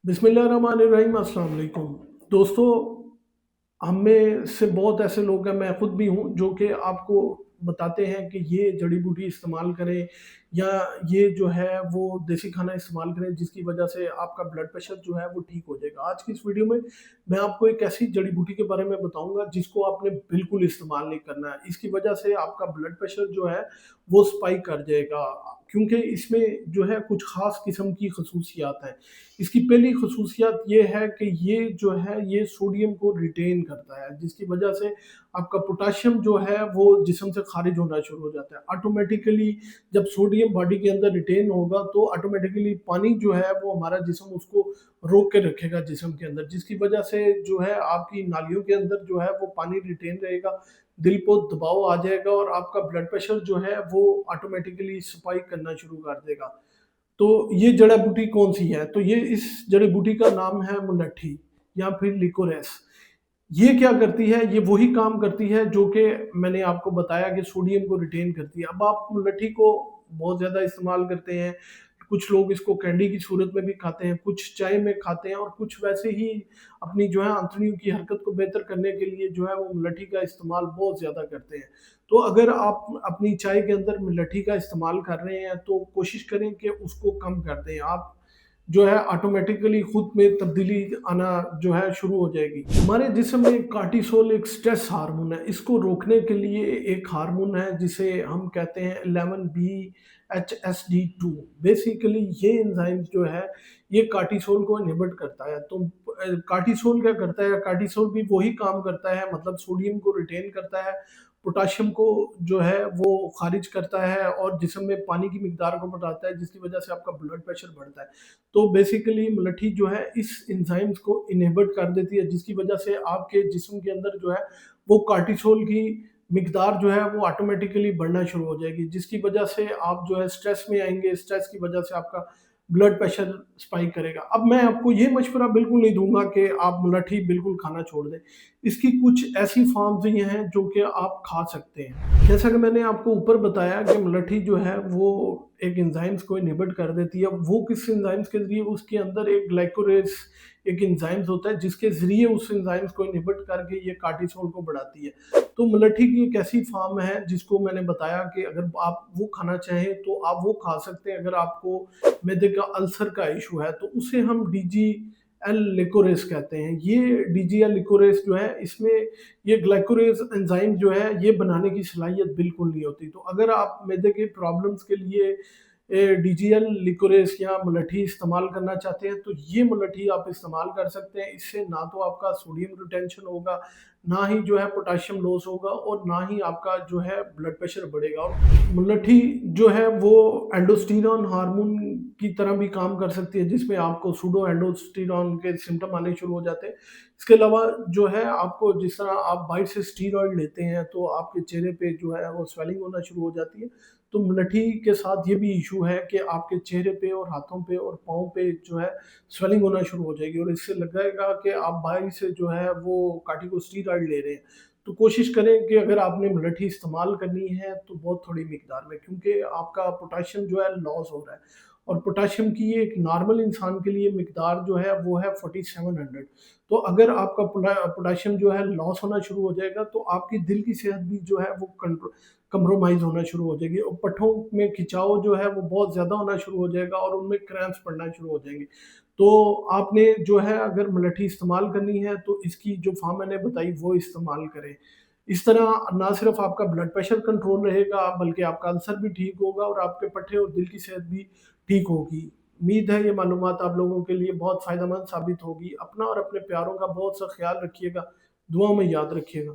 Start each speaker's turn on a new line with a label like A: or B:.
A: बिस्मिल्लाहिर्रहमानिर्रहीम, अस्सलाम वालेकुम। दोस्तों, हम में से बहुत ऐसे लोग हैं, मैं खुद भी हूँ, जो कि आपको बताते हैं कि ये जड़ी बूटी इस्तेमाल करें या ये जो है वो देसी खाना इस्तेमाल करें जिसकी वजह से आपका ब्लड प्रेशर जो है वो ठीक हो जाएगा। आज की इस वीडियो में मैं आपको एक ऐसी जड़ी बूटी के बारे में बताऊंगा जिसको आपने बिल्कुल इस्तेमाल नहीं करना है। इसकी वजह से आपका ब्लड प्रेशर जो है वो स्पाइक कर जाएगा, क्योंकि इसमें जो है कुछ खास किस्म की खसूसियात हैं। इसकी पहली खसूसियत ये है कि ये जो है ये सोडियम को रिटेन करता है, जिसकी वजह से आपका पोटाशियम जो है वो जिस्म से खारिज होना शुरू हो जाता है ऑटोमेटिकली। जब सोडियम बॉडी के अंदर रिटेन होगा तो ऑटोमेटिकली पानी जो है वो हमारा जिस्म उसको रोक के रखेगा जिस्म के अंदर, जिसकी वजह से जो है आपकी नालियों के अंदर जो है वो पानी रिटेन रहेगा, दिल पर दबाव आ जाएगा और आपका ब्लड प्रेशर जो है वो ऑटोमेटिकली स्पाइक करना शुरू कर देगा। तो ये जड़ी बूटी कौन-सी है? तो ये इस जड़ी बूटी का नाम है मुलट्ठी या फिर लिकोरेस। ये क्या करती है? ये वही काम करती है जो कि मैंने आपको बताया कि सोडियम को रिटेन करती है। अब आप मुलट्ठी को बहुत ज़्यादा इस्तेमाल करते हैं। कुछ लोग इसको कैंडी की सूरत में भी खाते हैं, कुछ चाय में खाते हैं और कुछ वैसे ही अपनी जो है आंतड़ियों की हरकत को बेहतर करने के लिए जो है वो मुलट्ठी का इस्तेमाल बहुत ज़्यादा करते हैं। तो अगर आप अपनी चाय के अंदर मुलट्ठी का इस्तेमाल कर रहे हैं तो कोशिश करें कि उसको कम कर दें। आप जो है ऑटोमेटिकली खुद में तब्दीली आना जो है शुरू हो जाएगी। हमारे जिस्म में कार्टिसोल एक स्ट्रेस हार्मोन है। इसको रोकने के लिए एक हार्मोन है जिसे हम कहते हैं 11-BHSD2। बेसिकली ये एंजाइम जो है ये कार्टिसोल को इनहिबिट करता है। तो कार्टिसोल क्या करता है? कार्टिसोल भी वही काम करता है, मतलब सोडियम को रिटेन करता है, पोटाशियम को जो है वो खारिज करता है और जिस्म में पानी की मिकदार को बढ़ाता है, जिसकी वजह से आपका ब्लड प्रेशर बढ़ता है। तो बेसिकली मुलट्ठी जो है इस एंजाइम्स को इनहिबिट कर देती है, जिसकी वजह से आपके जिस्म के अंदर जो है वो कार्टिसोल की मिकदार जो है वो ऑटोमेटिकली बढ़ना शुरू हो जाएगी, जिसकी वजह से आप जो है स्ट्रेस में आएँगे, स्ट्रेस की वजह से आपका ब्लड प्रेशर स्पाइक करेगा। अब मैं आपको ये मशवरा बिल्कुल नहीं दूँगा कि आप मुलट्ठी बिल्कुल खाना छोड़ दें। इसकी कुछ ऐसी फॉर्म्स भी हैं जो कि आप खा सकते हैं। जैसा कि मैंने आपको ऊपर बताया कि मुलट्ठी जो है वो एक एंजाइम्स को इनहिबिट कर देती है। वो किस एंजाइम्स के ज़रिए? उसके अंदर एक ग्लाइकोरेस एक एंजाइम्स होता है जिसके ज़रिए उस एंजाइम्स को इनहिबिट करके ये कार्टिसोल को बढ़ाती है। तो मुलट्ठी की एक ऐसी फॉर्म है जिसको मैंने बताया कि अगर आप वो खाना चाहें तो आप वो खा सकते हैं। अगर आपको मैदे का अल्सर का इशू है तो उसे हम डीजीएल लिकोरेस कहते हैं। ये डीजीएल लिकोरेस जो है इसमें ये ग्लाइकोरेस एंजाइम जो है ये बनाने की सलाहियत बिल्कुल नहीं होती। तो अगर आप मैदे के प्रॉब्लम्स के लिए डीजीएल लिकोरेस या मुलट्ठी इस्तेमाल करना चाहते हैं तो ये मुलट्ठी आप इस्तेमाल कर सकते हैं। इससे ना तो आपका सोडियम रिटेंशन होगा, ना ही जो है पोटेशियम लॉस होगा और ना ही आपका जो है ब्लड प्रेशर बढ़ेगा। और मुलट्ठी जो है वो एंडोस्टेरॉन हार्मोन की तरह भी काम कर सकती है, जिसमें आपको सूडो एंडोस्टेरॉन के सिम्पटम आने शुरू हो जाते हैं। इसके अलावा जो है आपको जिस तरह आप बाहर से स्टीरॉइड लेते हैं तो आपके चेहरे पे जो है वो स्वेलिंग होना शुरू हो जाती है। तो मुलट्ठी के साथ ये भी इशू है कि आपके चेहरे पे और हाथों पे और पाँव पे जो है स्वेलिंग होना शुरू हो जाएगी और इससे लगेगा कि आप बाहर से जो है वो कार्टिकोस्टेरॉइड ले रहे हैं। तो कोशिश करें कि अगर आपने मुलट्ठी इस्तेमाल करनी है तो बहुत थोड़ी मिकदार में, क्योंकि आपका पोटेशियम जो है लॉस हो रहा है और पोटेशियम की एक नॉर्मल इंसान के लिए मिकदार जो है वो है 4700। तो अगर आपका पोटेशियम जो है लॉस होना शुरू हो जाएगा तो आपकी दिल की सेहत भी जो है वो कंप्रोमाइज़ होना शुरू हो जाएगी और पट्ठों में खिंचाव जो है वो बहुत ज़्यादा होना शुरू हो जाएगा और उनमें क्रैम्प्स पड़ना शुरू हो जाएंगे। तो आपने जो है अगर मुलट्ठी इस्तेमाल करनी है तो इसकी जो फॉर्म मैंने बताई वो इस्तेमाल करें। इस तरह ना सिर्फ आपका ब्लड प्रेशर कंट्रोल रहेगा बल्कि आपका अल्सर भी ठीक होगा और आपके पट्ठे और दिल की सेहत भी ठीक होगी। उम्मीद है ये मालूमात आप लोगों के लिए बहुत फ़ायदेमंद साबित होगी। अपना और अपने प्यारों का बहुत सा ख्याल रखिएगा। दुआ में याद रखिएगा।